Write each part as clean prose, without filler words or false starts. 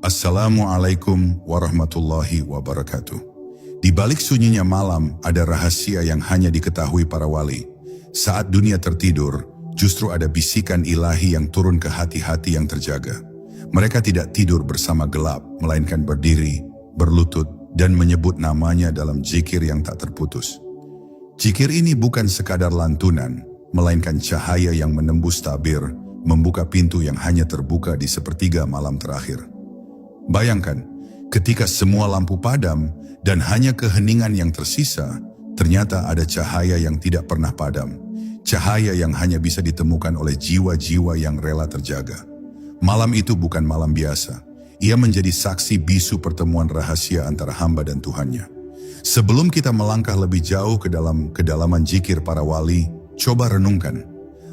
Assalamualaikum warahmatullahi wabarakatuh. Di balik sunyinya malam ada rahasia yang hanya diketahui para wali. Saat dunia tertidur, justru ada bisikan ilahi yang turun ke hati-hati yang terjaga. Mereka tidak tidur bersama gelap, melainkan berdiri, berlutut, dan menyebut namanya dalam zikir yang tak terputus. Zikir ini bukan sekadar lantunan, melainkan cahaya yang menembus tabir, membuka pintu yang hanya terbuka di sepertiga malam terakhir. Bayangkan, ketika semua lampu padam dan hanya keheningan yang tersisa, ternyata ada cahaya yang tidak pernah padam. Cahaya yang hanya bisa ditemukan oleh jiwa-jiwa yang rela terjaga. Malam itu bukan malam biasa. Ia menjadi saksi bisu pertemuan rahasia antara hamba dan Tuhannya. Sebelum kita melangkah lebih jauh ke dalam kedalaman zikir para wali, coba renungkan.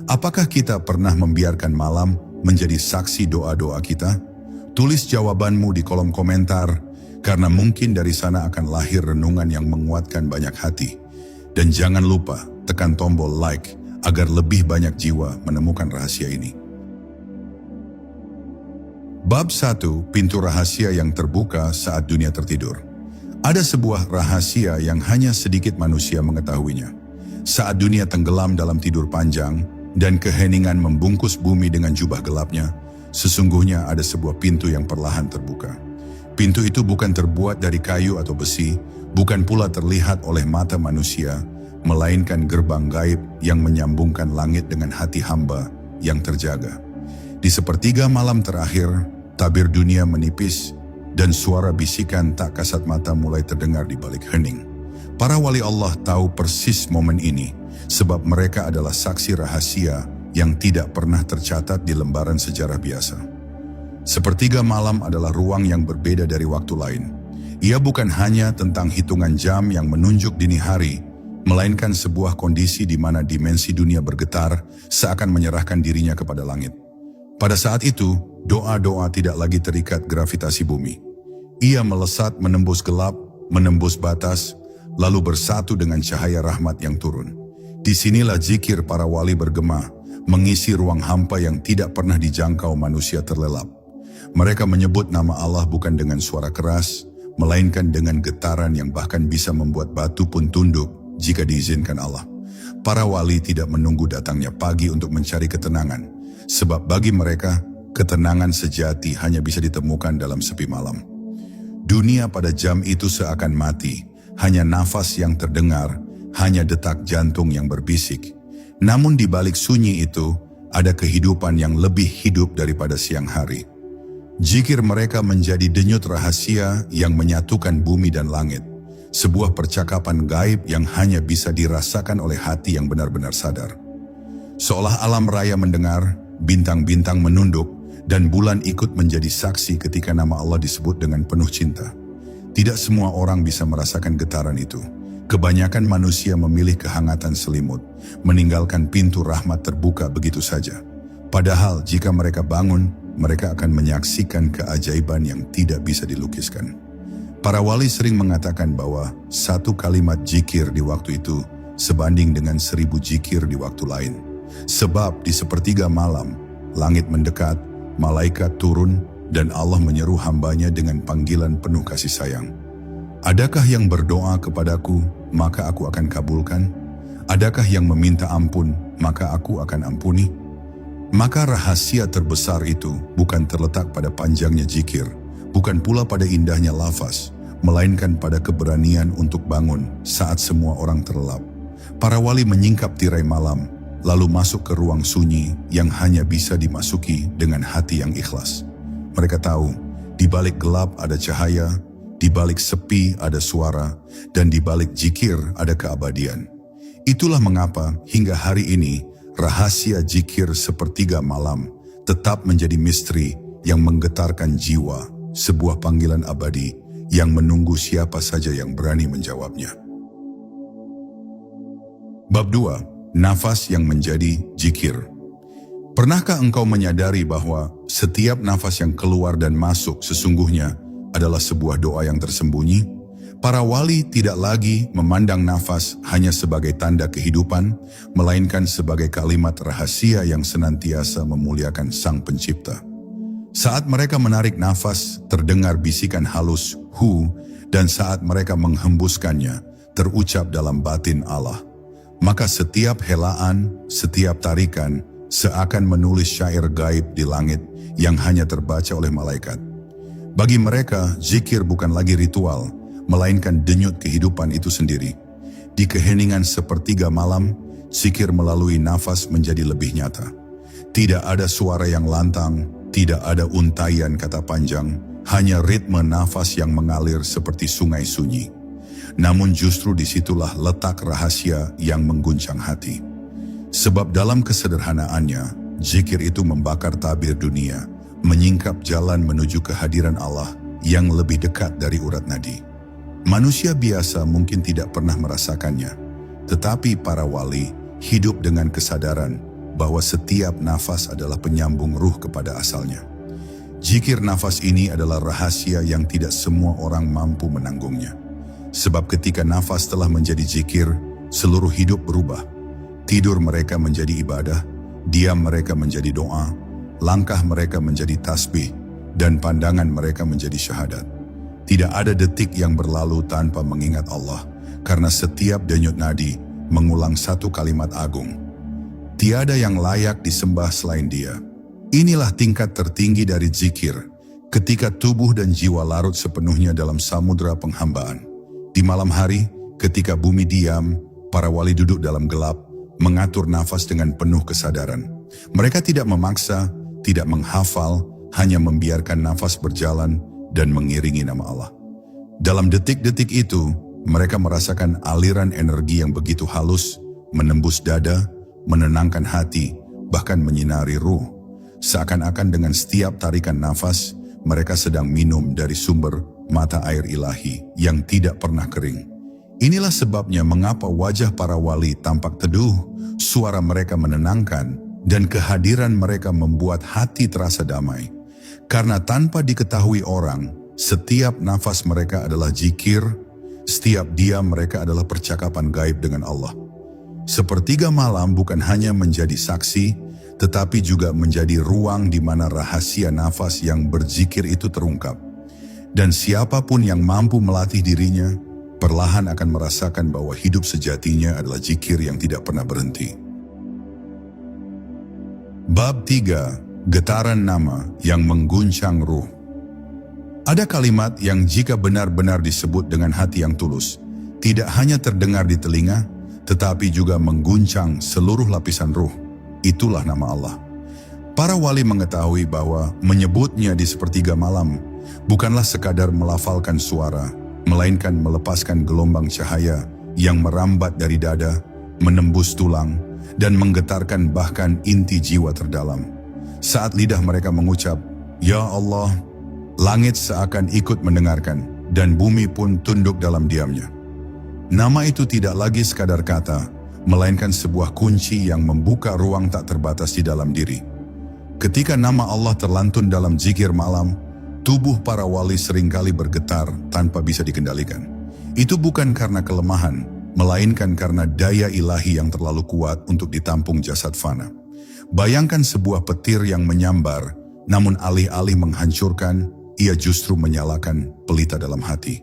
Apakah kita pernah membiarkan malam menjadi saksi doa-doa kita? Tulis jawabanmu di kolom komentar, karena mungkin dari sana akan lahir renungan yang menguatkan banyak hati. Dan jangan lupa tekan tombol like agar lebih banyak jiwa menemukan rahasia ini. Bab 1, pintu rahasia yang terbuka saat dunia tertidur. Ada sebuah rahasia yang hanya sedikit manusia mengetahuinya. Saat dunia tenggelam dalam tidur panjang dan keheningan membungkus bumi dengan jubah gelapnya, sesungguhnya ada sebuah pintu yang perlahan terbuka. Pintu itu bukan terbuat dari kayu atau besi, bukan pula terlihat oleh mata manusia, melainkan gerbang gaib yang menyambungkan langit dengan hati hamba yang terjaga. Di sepertiga malam terakhir, tabir dunia menipis dan suara bisikan tak kasat mata mulai terdengar di balik hening. Para wali Allah tahu persis momen ini, sebab mereka adalah saksi rahasia yang tidak pernah tercatat di lembaran sejarah biasa. Sepertiga malam adalah ruang yang berbeda dari waktu lain. Ia bukan hanya tentang hitungan jam yang menunjuk dini hari, melainkan sebuah kondisi di mana dimensi dunia bergetar seakan menyerahkan dirinya kepada langit. Pada saat itu, doa-doa tidak lagi terikat gravitasi bumi. Ia melesat menembus gelap, menembus batas, lalu bersatu dengan cahaya rahmat yang turun. Disinilah zikir para wali bergema, mengisi ruang hampa yang tidak pernah dijangkau manusia terlelap. Mereka menyebut nama Allah bukan dengan suara keras, melainkan dengan getaran yang bahkan bisa membuat batu pun tunduk jika diizinkan Allah. Para wali tidak menunggu datangnya pagi untuk mencari ketenangan, sebab bagi mereka, ketenangan sejati hanya bisa ditemukan dalam sepi malam. Dunia pada jam itu seakan mati, hanya nafas yang terdengar, hanya detak jantung yang berbisik. Namun di balik sunyi itu, ada kehidupan yang lebih hidup daripada siang hari. Zikir mereka menjadi denyut rahasia yang menyatukan bumi dan langit. Sebuah percakapan gaib yang hanya bisa dirasakan oleh hati yang benar-benar sadar. Seolah alam raya mendengar, bintang-bintang menunduk, dan bulan ikut menjadi saksi ketika nama Allah disebut dengan penuh cinta. Tidak semua orang bisa merasakan getaran itu. Kebanyakan manusia memilih kehangatan selimut, meninggalkan pintu rahmat terbuka begitu saja. Padahal jika mereka bangun, mereka akan menyaksikan keajaiban yang tidak bisa dilukiskan. Para wali sering mengatakan bahwa satu kalimat zikir di waktu itu sebanding dengan 1000 zikir di waktu lain. Sebab di sepertiga malam, langit mendekat, malaikat turun, dan Allah menyeru hambanya dengan panggilan penuh kasih sayang. Adakah yang berdoa kepadaku, maka aku akan kabulkan? Adakah yang meminta ampun, maka aku akan ampuni? Maka rahasia terbesar itu bukan terletak pada panjangnya zikir, bukan pula pada indahnya lafaz, melainkan pada keberanian untuk bangun saat semua orang terlelap. Para wali menyingkap tirai malam, lalu masuk ke ruang sunyi yang hanya bisa dimasuki dengan hati yang ikhlas. Mereka tahu, di balik gelap ada cahaya, di balik sepi ada suara, dan di balik zikir ada keabadian. Itulah mengapa hingga hari ini rahasia zikir sepertiga malam tetap menjadi misteri yang menggetarkan jiwa, sebuah panggilan abadi yang menunggu siapa saja yang berani menjawabnya. Bab 2, nafas yang menjadi zikir. Pernahkah engkau menyadari bahwa setiap nafas yang keluar dan masuk sesungguhnya adalah sebuah doa yang tersembunyi? Para wali tidak lagi memandang nafas hanya sebagai tanda kehidupan, melainkan sebagai kalimat rahasia yang senantiasa memuliakan Sang Pencipta. Saat mereka menarik nafas, terdengar bisikan halus, hu, dan saat mereka menghembuskannya, terucap dalam batin Allah. Maka setiap helaan, setiap tarikan, seakan menulis syair gaib di langit yang hanya terbaca oleh malaikat. Bagi mereka, zikir bukan lagi ritual, melainkan denyut kehidupan itu sendiri. Di keheningan sepertiga malam, zikir melalui nafas menjadi lebih nyata. Tidak ada suara yang lantang, tidak ada untaian kata panjang, hanya ritme nafas yang mengalir seperti sungai sunyi. Namun justru disitulah letak rahasia yang mengguncang hati. Sebab dalam kesederhanaannya, zikir itu membakar tabir dunia, menyingkap jalan menuju kehadiran Allah yang lebih dekat dari urat nadi. Manusia biasa mungkin tidak pernah merasakannya, tetapi para wali hidup dengan kesadaran bahwa setiap nafas adalah penyambung ruh kepada asalnya. Zikir nafas ini adalah rahasia yang tidak semua orang mampu menanggungnya. Sebab ketika nafas telah menjadi zikir, seluruh hidup berubah. Tidur mereka menjadi ibadah, diam mereka menjadi doa, langkah mereka menjadi tasbih, dan pandangan mereka menjadi syahadat. Tidak ada detik yang berlalu tanpa mengingat Allah, karena setiap denyut nadi mengulang satu kalimat agung. Tiada yang layak disembah selain Dia. Inilah tingkat tertinggi dari zikir, ketika tubuh dan jiwa larut sepenuhnya dalam samudera penghambaan. Di malam hari, ketika bumi diam, para wali duduk dalam gelap, mengatur nafas dengan penuh kesadaran. Mereka tidak memaksa, tidak menghafal, hanya membiarkan nafas berjalan dan mengiringi nama Allah. Dalam detik-detik itu, mereka merasakan aliran energi yang begitu halus, menembus dada, menenangkan hati, bahkan menyinari ruh. Seakan-akan dengan setiap tarikan nafas, mereka sedang minum dari sumber mata air ilahi yang tidak pernah kering. Inilah sebabnya mengapa wajah para wali tampak teduh, suara mereka menenangkan, dan kehadiran mereka membuat hati terasa damai. Karena tanpa diketahui orang, setiap nafas mereka adalah zikir, setiap diam mereka adalah percakapan gaib dengan Allah. Sepertiga malam bukan hanya menjadi saksi, tetapi juga menjadi ruang di mana rahasia nafas yang berzikir itu terungkap. Dan siapapun yang mampu melatih dirinya, perlahan akan merasakan bahwa hidup sejatinya adalah zikir yang tidak pernah berhenti. Bab 3. Getaran nama yang mengguncang ruh. Ada kalimat yang jika benar-benar disebut dengan hati yang tulus, tidak hanya terdengar di telinga, tetapi juga mengguncang seluruh lapisan ruh. Itulah nama Allah. Para wali mengetahui bahwa menyebutnya di sepertiga malam bukanlah sekadar melafalkan suara, melainkan melepaskan gelombang cahaya yang merambat dari dada, menembus tulang, dan menggetarkan bahkan inti jiwa terdalam. Saat lidah mereka mengucap, "Ya Allah," langit seakan ikut mendengarkan, dan bumi pun tunduk dalam diamnya. Nama itu tidak lagi sekadar kata, melainkan sebuah kunci yang membuka ruang tak terbatas di dalam diri. Ketika nama Allah terlantun dalam zikir malam, tubuh para wali seringkali bergetar tanpa bisa dikendalikan. Itu bukan karena kelemahan, melainkan karena daya ilahi yang terlalu kuat untuk ditampung jasad fana. Bayangkan sebuah petir yang menyambar, namun alih-alih menghancurkan, ia justru menyalakan pelita dalam hati.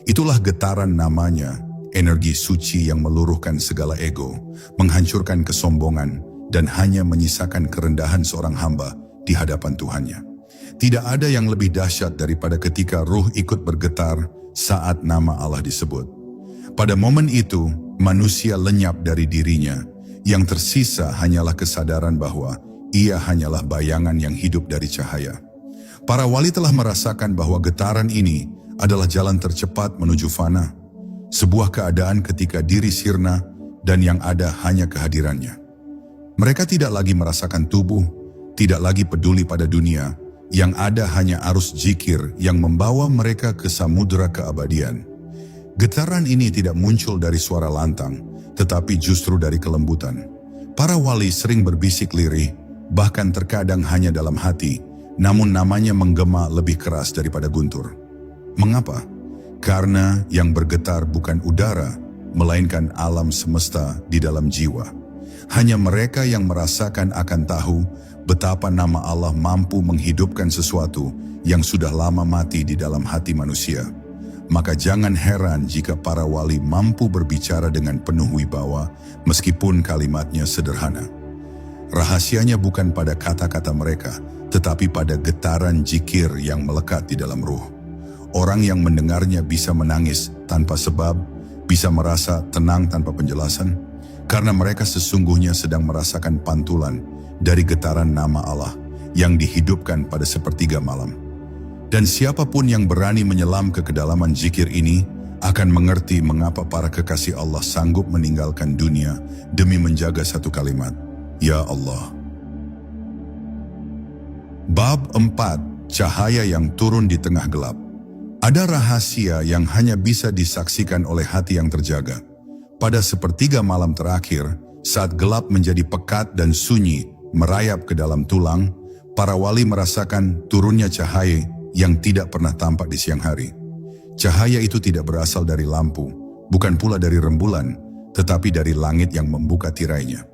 Itulah getaran namanya, energi suci yang meluruhkan segala ego, menghancurkan kesombongan, dan hanya menyisakan kerendahan seorang hamba di hadapan Tuhannya. Tidak ada yang lebih dahsyat daripada ketika ruh ikut bergetar saat nama Allah disebut. Pada momen itu, manusia lenyap dari dirinya, yang tersisa hanyalah kesadaran bahwa ia hanyalah bayangan yang hidup dari cahaya. Para wali telah merasakan bahwa getaran ini adalah jalan tercepat menuju fana, sebuah keadaan ketika diri sirna dan yang ada hanya kehadirannya. Mereka tidak lagi merasakan tubuh, tidak lagi peduli pada dunia, yang ada hanya arus zikir yang membawa mereka ke samudera keabadian. Getaran ini tidak muncul dari suara lantang, tetapi justru dari kelembutan. Para wali sering berbisik lirih, bahkan terkadang hanya dalam hati, namun namanya menggema lebih keras daripada guntur. Mengapa? Karena yang bergetar bukan udara, melainkan alam semesta di dalam jiwa. Hanya mereka yang merasakan akan tahu betapa nama Allah mampu menghidupkan sesuatu yang sudah lama mati di dalam hati manusia. Maka jangan heran jika para wali mampu berbicara dengan penuh wibawa meskipun kalimatnya sederhana. Rahasianya bukan pada kata-kata mereka, tetapi pada getaran zikir yang melekat di dalam ruh. Orang yang mendengarnya bisa menangis tanpa sebab, bisa merasa tenang tanpa penjelasan, karena mereka sesungguhnya sedang merasakan pantulan dari getaran nama Allah yang dihidupkan pada sepertiga malam. Dan siapapun yang berani menyelam ke kedalaman zikir ini akan mengerti mengapa para kekasih Allah sanggup meninggalkan dunia demi menjaga satu kalimat, Ya Allah. Bab 4. Cahaya yang turun di tengah gelap. Ada rahasia yang hanya bisa disaksikan oleh hati yang terjaga. Pada sepertiga malam terakhir, saat gelap menjadi pekat dan sunyi merayap ke dalam tulang, para wali merasakan turunnya cahaya yang tidak pernah tampak di siang hari. Cahaya itu tidak berasal dari lampu, bukan pula dari rembulan, tetapi dari langit yang membuka tirainya.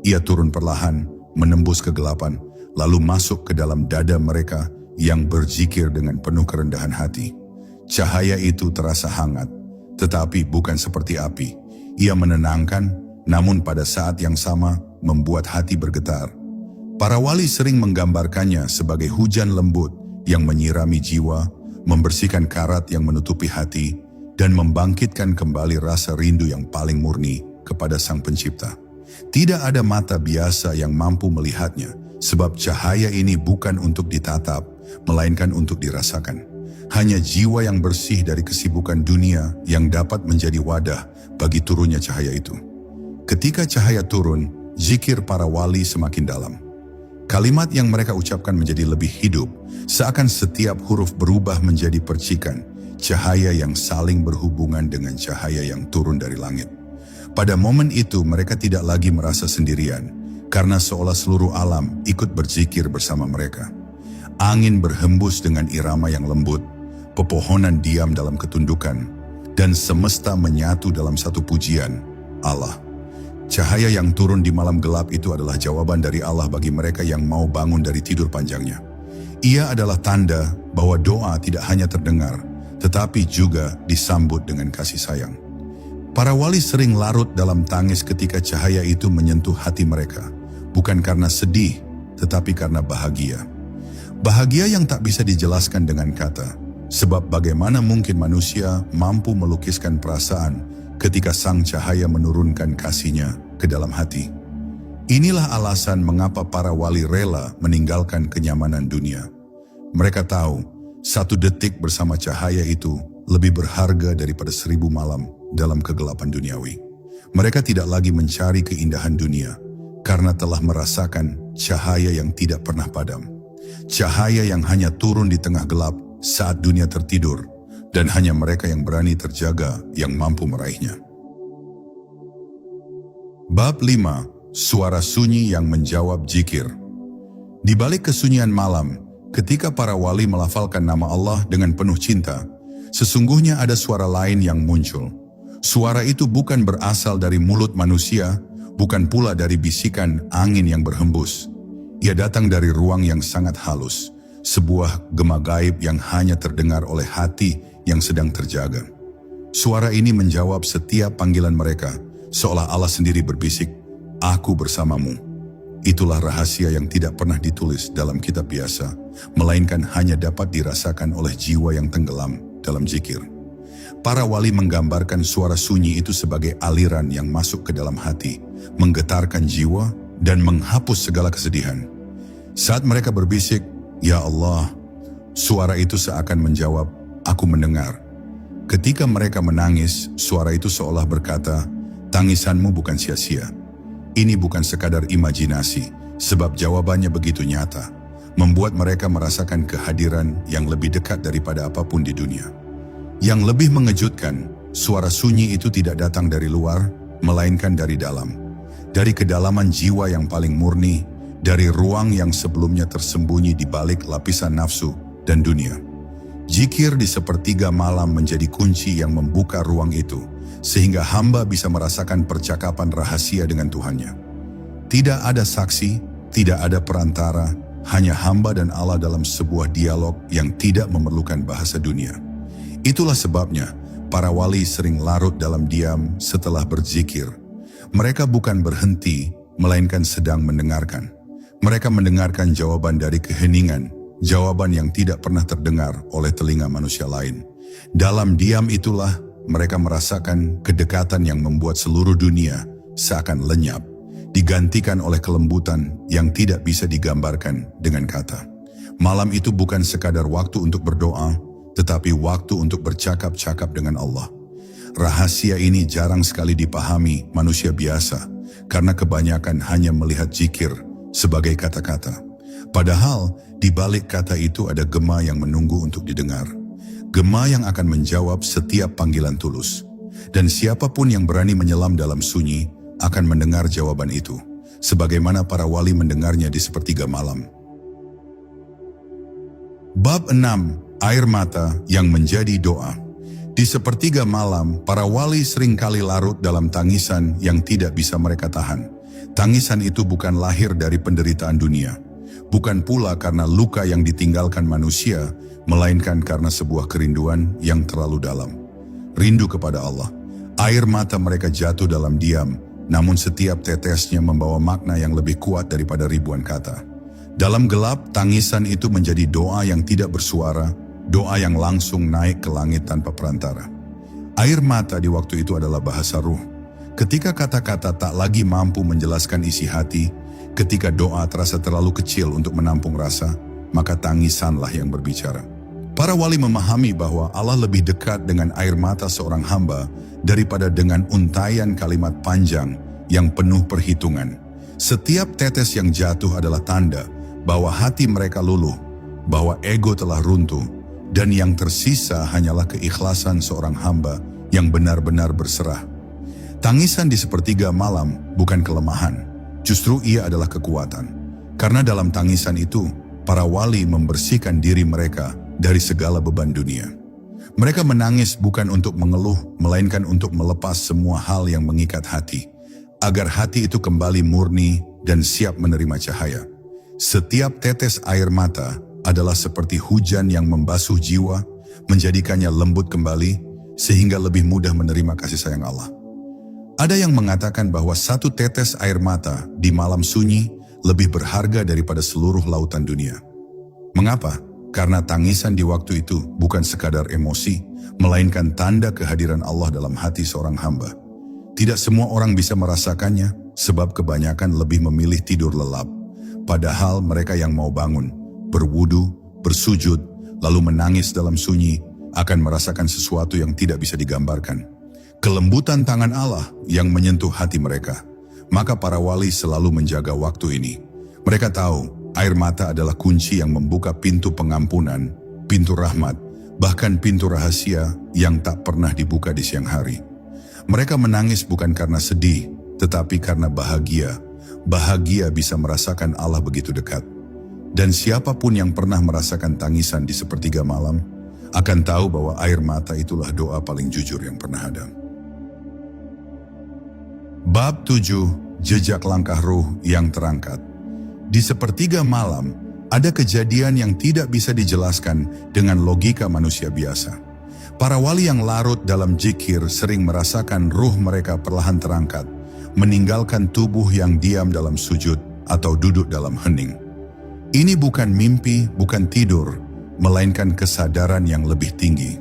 Ia turun perlahan, menembus kegelapan, lalu masuk ke dalam dada mereka yang berzikir dengan penuh kerendahan hati. Cahaya itu terasa hangat, tetapi bukan seperti api. Ia menenangkan, namun pada saat yang sama membuat hati bergetar. Para wali sering menggambarkannya sebagai hujan lembut yang menyirami jiwa, membersihkan karat yang menutupi hati, dan membangkitkan kembali rasa rindu yang paling murni kepada Sang Pencipta. Tidak ada mata biasa yang mampu melihatnya, sebab cahaya ini bukan untuk ditatap, melainkan untuk dirasakan. Hanya jiwa yang bersih dari kesibukan dunia yang dapat menjadi wadah bagi turunnya cahaya itu. Ketika cahaya turun, zikir para wali semakin dalam. Kalimat yang mereka ucapkan menjadi lebih hidup, seakan setiap huruf berubah menjadi percikan, cahaya yang saling berhubungan dengan cahaya yang turun dari langit. Pada momen itu mereka tidak lagi merasa sendirian, karena seolah seluruh alam ikut berzikir bersama mereka. Angin berhembus dengan irama yang lembut, pepohonan diam dalam ketundukan, dan semesta menyatu dalam satu pujian, Allah. Cahaya yang turun di malam gelap itu adalah jawaban dari Allah bagi mereka yang mau bangun dari tidur panjangnya. Ia adalah tanda bahwa doa tidak hanya terdengar, tetapi juga disambut dengan kasih sayang. Para wali sering larut dalam tangis ketika cahaya itu menyentuh hati mereka, bukan karena sedih, tetapi karena bahagia. Bahagia yang tak bisa dijelaskan dengan kata, sebab bagaimana mungkin manusia mampu melukiskan perasaan ketika sang cahaya menurunkan kasihnya ke dalam hati. Inilah alasan mengapa para wali rela meninggalkan kenyamanan dunia. Mereka tahu, satu detik bersama cahaya itu lebih berharga daripada 1000 malam dalam kegelapan duniawi. Mereka tidak lagi mencari keindahan dunia, karena telah merasakan cahaya yang tidak pernah padam. Cahaya yang hanya turun di tengah gelap saat dunia tertidur, dan hanya mereka yang berani terjaga yang mampu meraihnya. Bab 5. Suara sunyi yang menjawab zikir. Di balik kesunyian malam, ketika para wali melafalkan nama Allah dengan penuh cinta, sesungguhnya ada suara lain yang muncul. Suara itu bukan berasal dari mulut manusia, bukan pula dari bisikan angin yang berhembus. Ia datang dari ruang yang sangat halus, sebuah gema gaib yang hanya terdengar oleh hati yang sedang terjaga. Suara ini menjawab setiap panggilan mereka, seolah Allah sendiri berbisik, Aku bersamamu. Itulah rahasia yang tidak pernah ditulis dalam kitab biasa, melainkan hanya dapat dirasakan oleh jiwa yang tenggelam dalam zikir. Para wali menggambarkan suara sunyi itu sebagai aliran yang masuk ke dalam hati, menggetarkan jiwa dan menghapus segala kesedihan. Saat mereka berbisik, Ya Allah, suara itu seakan menjawab, Aku mendengar. Ketika mereka menangis, suara itu seolah berkata, Tangisanmu bukan sia-sia. Ini bukan sekadar imajinasi, sebab jawabannya begitu nyata, membuat mereka merasakan kehadiran yang lebih dekat daripada apapun di dunia. Yang lebih mengejutkan, suara sunyi itu tidak datang dari luar, melainkan dari dalam. Dari kedalaman jiwa yang paling murni, dari ruang yang sebelumnya tersembunyi di balik lapisan nafsu dan dunia. Zikir di sepertiga malam menjadi kunci yang membuka ruang itu, sehingga hamba bisa merasakan percakapan rahasia dengan Tuhannya. Tidak ada saksi, Tidak ada perantara, hanya hamba dan Allah dalam sebuah dialog yang tidak memerlukan bahasa dunia. Itulah sebabnya para wali sering larut dalam diam setelah berzikir. Mereka bukan berhenti, melainkan sedang mendengarkan. Mereka mendengarkan jawaban dari keheningan, jawaban yang tidak pernah terdengar oleh telinga manusia lain. Dalam diam itulah mereka merasakan kedekatan yang membuat seluruh dunia seakan lenyap, digantikan oleh kelembutan yang tidak bisa digambarkan dengan kata. Malam itu bukan sekadar waktu untuk berdoa, tetapi waktu untuk bercakap-cakap dengan Allah. Rahasia ini jarang sekali dipahami manusia biasa, karena kebanyakan hanya melihat zikir sebagai kata-kata. Padahal di balik kata itu ada gema yang menunggu untuk didengar. Gema yang akan menjawab setiap panggilan tulus. Dan siapapun yang berani menyelam dalam sunyi akan mendengar jawaban itu, sebagaimana para wali mendengarnya di sepertiga malam. Bab 6. Air mata yang menjadi doa. Di sepertiga malam, para wali seringkali larut dalam tangisan yang tidak bisa mereka tahan. Tangisan itu bukan lahir dari penderitaan dunia, bukan pula karena luka yang ditinggalkan manusia, melainkan karena sebuah kerinduan yang terlalu dalam. Rindu kepada Allah. Air mata mereka jatuh dalam diam, namun setiap tetesnya membawa makna yang lebih kuat daripada ribuan kata. Dalam gelap, tangisan itu menjadi doa yang tidak bersuara, doa yang langsung naik ke langit tanpa perantara. Air mata di waktu itu adalah bahasa ruh. Ketika kata-kata tak lagi mampu menjelaskan isi hati, ketika doa terasa terlalu kecil untuk menampung rasa, maka tangisanlah yang berbicara. Para wali memahami bahwa Allah lebih dekat dengan air mata seorang hamba daripada dengan untaian kalimat panjang yang penuh perhitungan. Setiap tetes yang jatuh adalah tanda bahwa hati mereka luluh, bahwa ego telah runtuh, dan yang tersisa hanyalah keikhlasan seorang hamba yang benar-benar berserah. Tangisan di sepertiga malam bukan kelemahan, justru ia adalah kekuatan. Karena dalam tangisan itu, para wali membersihkan diri mereka dari segala beban dunia. Mereka menangis bukan untuk mengeluh, melainkan untuk melepas semua hal yang mengikat hati, agar hati itu kembali murni dan siap menerima cahaya. Setiap tetes air mata adalah seperti hujan yang membasuh jiwa, menjadikannya lembut kembali, sehingga lebih mudah menerima kasih sayang Allah. Ada yang mengatakan bahwa satu tetes air mata di malam sunyi lebih berharga daripada seluruh lautan dunia. Mengapa? Karena tangisan di waktu itu bukan sekadar emosi, melainkan tanda kehadiran Allah dalam hati seorang hamba. Tidak semua orang bisa merasakannya, sebab kebanyakan lebih memilih tidur lelap. Padahal mereka yang mau bangun, berwudu, bersujud, lalu menangis dalam sunyi, akan merasakan sesuatu yang tidak bisa digambarkan. Kelembutan tangan Allah yang menyentuh hati mereka. Maka para wali selalu menjaga waktu ini. Mereka tahu, air mata adalah kunci yang membuka pintu pengampunan, pintu rahmat, bahkan pintu rahasia yang tak pernah dibuka di siang hari. Mereka menangis bukan karena sedih, tetapi karena bahagia. Bahagia bisa merasakan Allah begitu dekat. Dan siapapun yang pernah merasakan tangisan di sepertiga malam, akan tahu bahwa air mata itulah doa paling jujur yang pernah ada. Bab 7. Jejak langkah ruh yang terangkat. Di sepertiga malam, ada kejadian yang tidak bisa dijelaskan dengan logika manusia biasa. Para wali yang larut dalam zikir sering merasakan ruh mereka perlahan terangkat, meninggalkan tubuh yang diam dalam sujud atau duduk dalam hening. Ini bukan mimpi, bukan tidur, melainkan kesadaran yang lebih tinggi.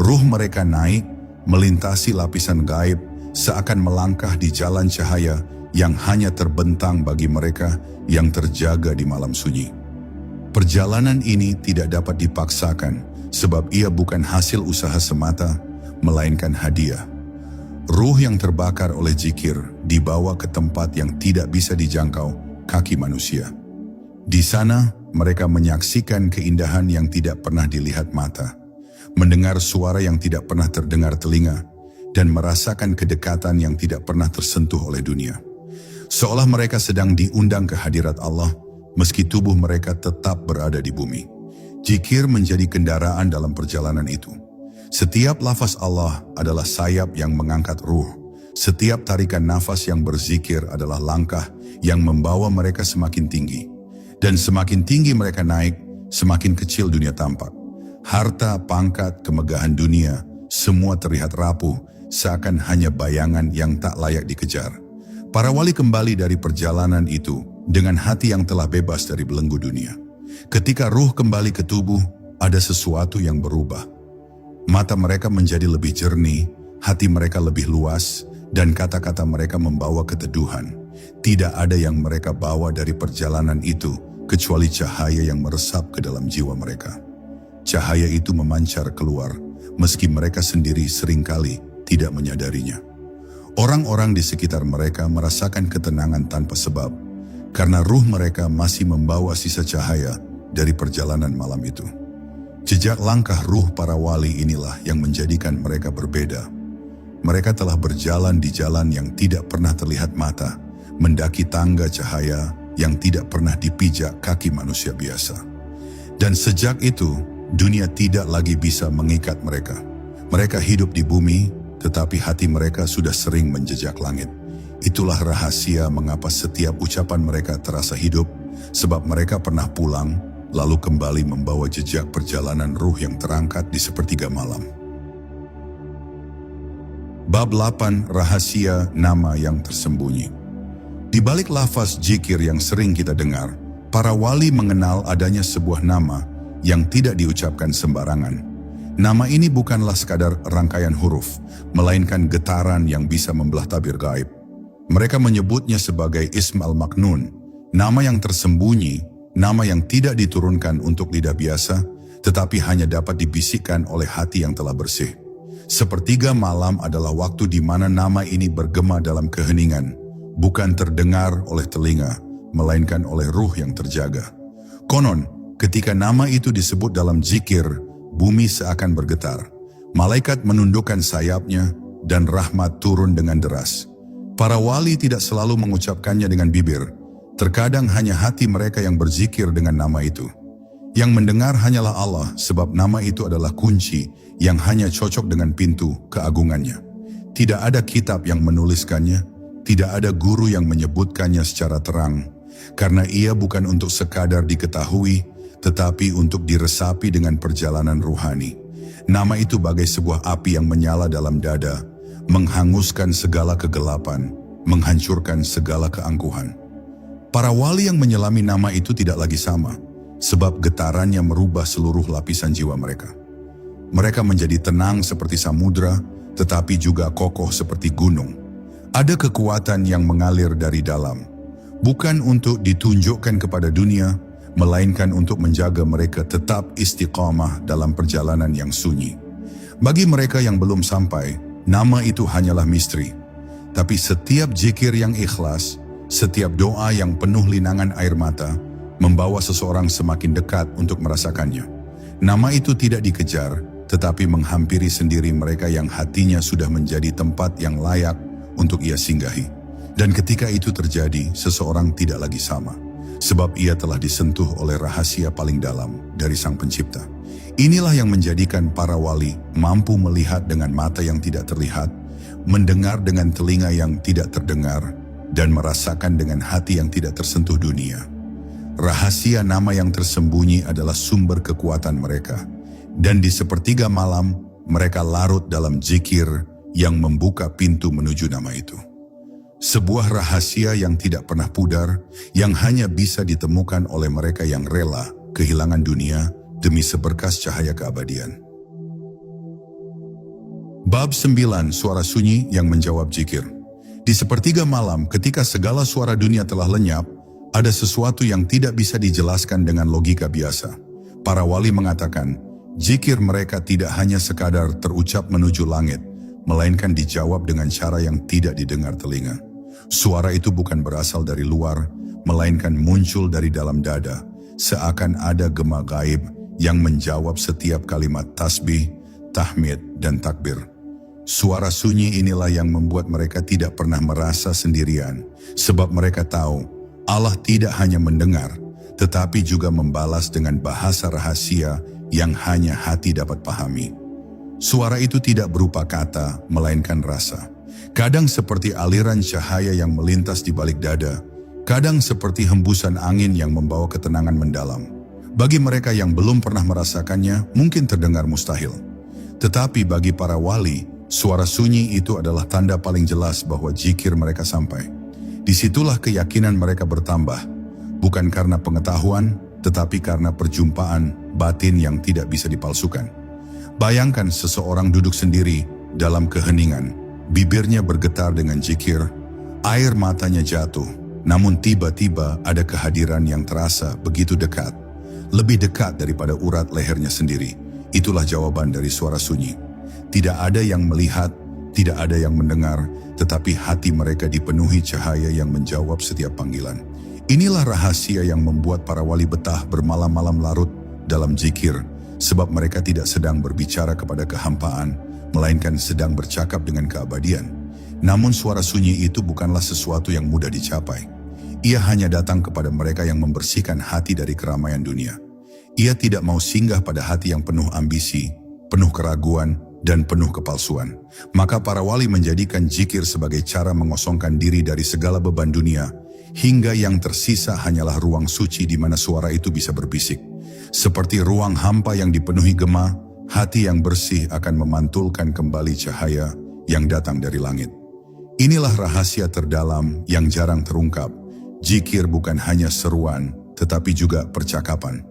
Ruh mereka naik, melintasi lapisan gaib, seakan melangkah di jalan cahaya yang hanya terbentang bagi mereka yang terjaga di malam sunyi. Perjalanan ini tidak dapat dipaksakan, sebab ia bukan hasil usaha semata, melainkan hadiah. Ruh yang terbakar oleh zikir dibawa ke tempat yang tidak bisa dijangkau kaki manusia. Di sana, mereka menyaksikan keindahan yang tidak pernah dilihat mata, mendengar suara yang tidak pernah terdengar telinga, dan merasakan kedekatan yang tidak pernah tersentuh oleh dunia. Seolah mereka sedang diundang ke hadirat Allah, meski tubuh mereka tetap berada di bumi. Zikir menjadi kendaraan dalam perjalanan itu. Setiap lafaz Allah adalah sayap yang mengangkat ruh. Setiap tarikan nafas yang berzikir adalah langkah yang membawa mereka semakin tinggi. Dan semakin tinggi mereka naik, semakin kecil dunia tampak. Harta, pangkat, kemegahan dunia, semua terlihat rapuh, seakan hanya bayangan yang tak layak dikejar. Para wali kembali dari perjalanan itu dengan hati yang telah bebas dari belenggu dunia. Ketika ruh kembali ke tubuh, ada sesuatu yang berubah. Mata mereka menjadi lebih jernih, hati mereka lebih luas, dan kata-kata mereka membawa keteduhan. Tidak ada yang mereka bawa dari perjalanan itu, kecuali cahaya yang meresap ke dalam jiwa mereka. Cahaya itu memancar keluar, meski mereka sendiri seringkali tidak menyadarinya. Orang-orang di sekitar mereka merasakan ketenangan tanpa sebab, karena ruh mereka masih membawa sisa cahaya dari perjalanan malam itu. Jejak langkah ruh para wali inilah yang menjadikan mereka berbeda. Mereka telah berjalan di jalan yang tidak pernah terlihat mata, mendaki tangga cahaya yang tidak pernah dipijak kaki manusia biasa. Dan sejak itu, dunia tidak lagi bisa mengikat mereka. Mereka hidup di bumi, tetapi hati mereka sudah sering menjejak langit. Itulah rahasia mengapa setiap ucapan mereka terasa hidup, sebab mereka pernah pulang, lalu kembali membawa jejak perjalanan ruh yang terangkat di sepertiga malam. Bab 8, Rahasia Nama yang Tersembunyi. Di balik lafaz zikir yang sering kita dengar, para wali mengenal adanya sebuah nama yang tidak diucapkan sembarangan. Nama ini bukanlah sekadar rangkaian huruf, melainkan getaran yang bisa membelah tabir gaib. Mereka menyebutnya sebagai Ism al-Maknun, nama yang tersembunyi, nama yang tidak diturunkan untuk lidah biasa, tetapi hanya dapat dibisikkan oleh hati yang telah bersih. Sepertiga malam adalah waktu di mana nama ini bergema dalam keheningan, bukan terdengar oleh telinga, melainkan oleh ruh yang terjaga. Konon, ketika nama itu disebut dalam zikir, bumi seakan bergetar. Malaikat menundukkan sayapnya, dan rahmat turun dengan deras. Para wali tidak selalu mengucapkannya dengan bibir. Terkadang hanya hati mereka yang berzikir dengan nama itu. Yang mendengar hanyalah Allah, sebab nama itu adalah kunci yang hanya cocok dengan pintu keagungannya. Tidak ada kitab yang menuliskannya, tidak ada guru yang menyebutkannya secara terang, karena ia bukan untuk sekadar diketahui, tetapi untuk diresapi dengan perjalanan ruhani. Nama itu bagai sebuah api yang menyala dalam dada, menghanguskan segala kegelapan, menghancurkan segala keangkuhan. Para wali yang menyelami nama itu tidak lagi sama, sebab getarannya merubah seluruh lapisan jiwa mereka. Mereka menjadi tenang seperti samudra, tetapi juga kokoh seperti gunung. Ada kekuatan yang mengalir dari dalam, bukan untuk ditunjukkan kepada dunia, melainkan untuk menjaga mereka tetap istiqamah dalam perjalanan yang sunyi. Bagi mereka yang belum sampai, nama itu hanyalah misteri. Tapi setiap zikir yang ikhlas, setiap doa yang penuh linangan air mata, membawa seseorang semakin dekat untuk merasakannya. Nama itu tidak dikejar, tetapi menghampiri sendiri mereka yang hatinya sudah menjadi tempat yang layak untuk ia singgahi. Dan ketika itu terjadi, seseorang tidak lagi sama, sebab ia telah disentuh oleh rahasia paling dalam dari Sang Pencipta. Inilah yang menjadikan para wali mampu melihat dengan mata yang tidak terlihat, mendengar dengan telinga yang tidak terdengar, dan merasakan dengan hati yang tidak tersentuh dunia. Rahasia nama yang tersembunyi adalah sumber kekuatan mereka, dan di sepertiga malam mereka larut dalam zikir yang membuka pintu menuju nama itu. Sebuah rahasia yang tidak pernah pudar, yang hanya bisa ditemukan oleh mereka yang rela kehilangan dunia demi seberkas cahaya keabadian. Bab 9, Suara Sunyi yang Menjawab Zikir. Di sepertiga malam, ketika segala suara dunia telah lenyap, ada sesuatu yang tidak bisa dijelaskan dengan logika biasa. Para wali mengatakan, zikir mereka tidak hanya sekadar terucap menuju langit, melainkan dijawab dengan cara yang tidak didengar telinga. Suara itu bukan berasal dari luar, melainkan muncul dari dalam dada, seakan ada gema gaib yang menjawab setiap kalimat tasbih, tahmid, dan takbir. Suara sunyi inilah yang membuat mereka tidak pernah merasa sendirian, sebab mereka tahu Allah tidak hanya mendengar, tetapi juga membalas dengan bahasa rahasia yang hanya hati dapat pahami. Suara itu tidak berupa kata, melainkan rasa. Kadang seperti aliran cahaya yang melintas di balik dada, kadang seperti hembusan angin yang membawa ketenangan mendalam. Bagi mereka yang belum pernah merasakannya, mungkin terdengar mustahil. Tetapi bagi para wali, suara sunyi itu adalah tanda paling jelas bahwa zikir mereka sampai. Disitulah keyakinan mereka bertambah, bukan karena pengetahuan, tetapi karena perjumpaan batin yang tidak bisa dipalsukan. Bayangkan seseorang duduk sendiri dalam keheningan, bibirnya bergetar dengan zikir, air matanya jatuh, namun tiba-tiba ada kehadiran yang terasa begitu dekat, lebih dekat daripada urat lehernya sendiri. Itulah jawaban dari suara sunyi. Tidak ada yang melihat, tidak ada yang mendengar, tetapi hati mereka dipenuhi cahaya yang menjawab setiap panggilan. Inilah rahasia yang membuat para wali betah bermalam-malam larut dalam zikir, sebab mereka tidak sedang berbicara kepada kehampaan, melainkan sedang bercakap dengan keabadian. Namun suara sunyi itu bukanlah sesuatu yang mudah dicapai. Ia hanya datang kepada mereka yang membersihkan hati dari keramaian dunia. Ia tidak mau singgah pada hati yang penuh ambisi, penuh keraguan, dan penuh kepalsuan. Maka para wali menjadikan zikir sebagai cara mengosongkan diri dari segala beban dunia, hingga yang tersisa hanyalah ruang suci di mana suara itu bisa berbisik. Seperti ruang hampa yang dipenuhi gema, hati yang bersih akan memantulkan kembali cahaya yang datang dari langit. Inilah rahasia terdalam yang jarang terungkap. Zikir bukan hanya seruan, tetapi juga percakapan.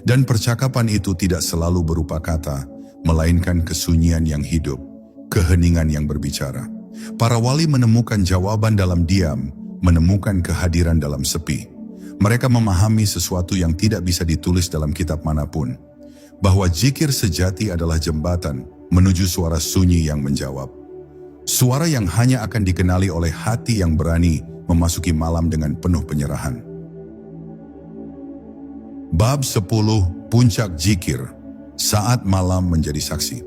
Dan percakapan itu tidak selalu berupa kata, melainkan kesunyian yang hidup, keheningan yang berbicara. Para wali menemukan jawaban dalam diam, menemukan kehadiran dalam sepi. Mereka memahami sesuatu yang tidak bisa ditulis dalam kitab manapun, bahwa zikir sejati adalah jembatan menuju suara sunyi yang menjawab. Suara yang hanya akan dikenali oleh hati yang berani memasuki malam dengan penuh penyerahan. Bab 10. Puncak Zikir. Saat malam menjadi saksi.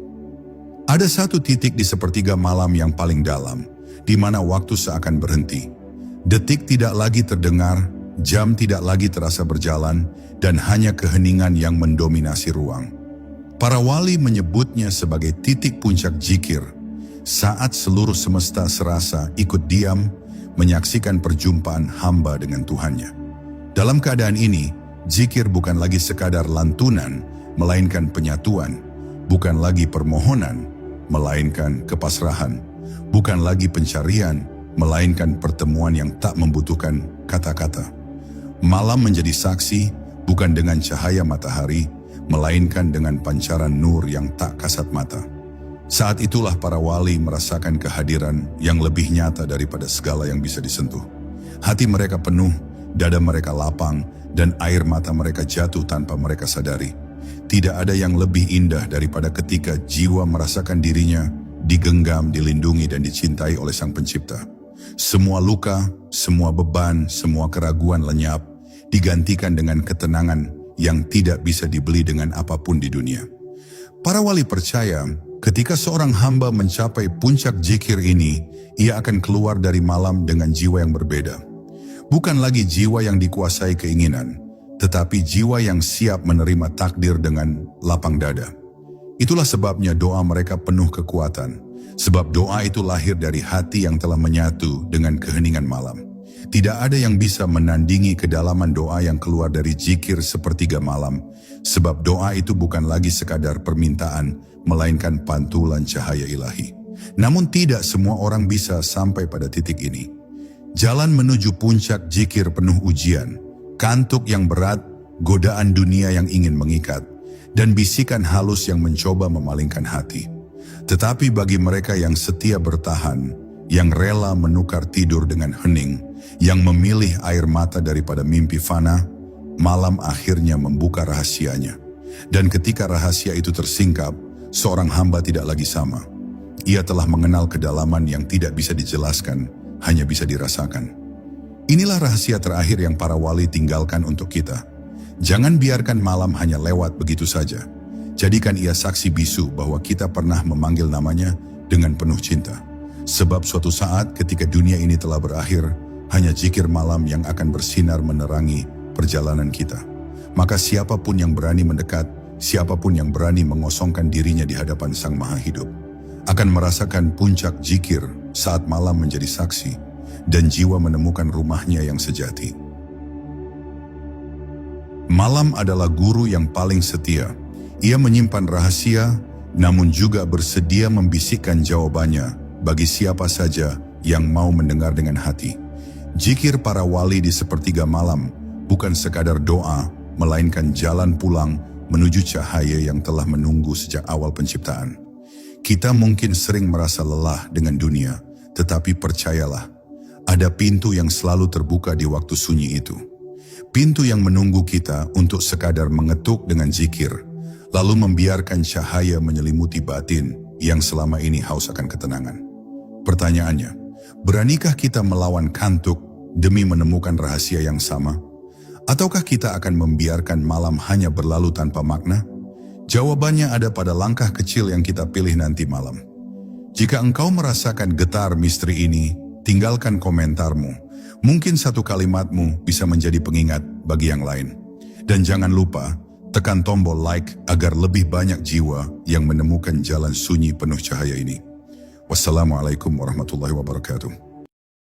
Ada satu titik di sepertiga malam yang paling dalam, di mana waktu seakan berhenti. Detik tidak lagi terdengar, jam tidak lagi terasa berjalan, dan hanya keheningan yang mendominasi ruang. Para wali menyebutnya sebagai titik puncak zikir, saat seluruh semesta serasa ikut diam menyaksikan perjumpaan hamba dengan Tuhannya. Dalam keadaan ini, zikir bukan lagi sekadar lantunan, melainkan penyatuan, bukan lagi permohonan, melainkan kepasrahan, bukan lagi pencarian, melainkan pertemuan yang tak membutuhkan kata-kata. Malam menjadi saksi, bukan dengan cahaya matahari, melainkan dengan pancaran nur yang tak kasat mata. Saat itulah para wali merasakan kehadiran yang lebih nyata daripada segala yang bisa disentuh. Hati mereka penuh, dada mereka lapang, dan air mata mereka jatuh tanpa mereka sadari. Tidak ada yang lebih indah daripada ketika jiwa merasakan dirinya digenggam, dilindungi, dan dicintai oleh Sang Pencipta. Semua luka, semua beban, semua keraguan lenyap, digantikan dengan ketenangan yang tidak bisa dibeli dengan apapun di dunia. Para wali percaya, ketika seorang hamba mencapai puncak zikir ini, ia akan keluar dari malam dengan jiwa yang berbeda. Bukan lagi jiwa yang dikuasai keinginan, tetapi jiwa yang siap menerima takdir dengan lapang dada. Itulah sebabnya doa mereka penuh kekuatan, sebab doa itu lahir dari hati yang telah menyatu dengan keheningan malam. Tidak ada yang bisa menandingi kedalaman doa yang keluar dari zikir sepertiga malam, sebab doa itu bukan lagi sekadar permintaan, melainkan pantulan cahaya ilahi. Namun tidak semua orang bisa sampai pada titik ini. Jalan menuju puncak zikir penuh ujian, kantuk yang berat, godaan dunia yang ingin mengikat, dan bisikan halus yang mencoba memalingkan hati. Tetapi bagi mereka yang setia bertahan, yang rela menukar tidur dengan hening, yang memilih air mata daripada mimpi fana, malam akhirnya membuka rahasianya. Dan ketika rahasia itu tersingkap, seorang hamba tidak lagi sama. Ia telah mengenal kedalaman yang tidak bisa dijelaskan, hanya bisa dirasakan. Inilah rahasia terakhir yang para wali tinggalkan untuk kita. Jangan biarkan malam hanya lewat begitu saja. Jadikan ia saksi bisu bahwa kita pernah memanggil namanya dengan penuh cinta. Sebab suatu saat ketika dunia ini telah berakhir, hanya zikir malam yang akan bersinar menerangi perjalanan kita. Maka siapapun yang berani mendekat, siapapun yang berani mengosongkan dirinya di hadapan Sang Maha Hidup, akan merasakan puncak zikir saat malam menjadi saksi, dan jiwa menemukan rumahnya yang sejati. Malam adalah guru yang paling setia. Ia menyimpan rahasia, namun juga bersedia membisikkan jawabannya bagi siapa saja yang mau mendengar dengan hati. Zikir para wali di sepertiga malam bukan sekadar doa, melainkan jalan pulang menuju cahaya yang telah menunggu sejak awal penciptaan. Kita mungkin sering merasa lelah dengan dunia, tetapi percayalah, ada pintu yang selalu terbuka di waktu sunyi itu. Pintu yang menunggu kita untuk sekadar mengetuk dengan zikir, lalu membiarkan cahaya menyelimuti batin yang selama ini haus akan ketenangan. Pertanyaannya, beranikah kita melawan kantuk demi menemukan rahasia yang sama? Ataukah kita akan membiarkan malam hanya berlalu tanpa makna? Jawabannya ada pada langkah kecil yang kita pilih nanti malam. Jika engkau merasakan getar misteri ini, tinggalkan komentarmu. Mungkin satu kalimatmu bisa menjadi pengingat bagi yang lain. Dan jangan lupa, tekan tombol like agar lebih banyak jiwa yang menemukan jalan sunyi penuh cahaya ini. Wassalamualaikum warahmatullahi wabarakatuh.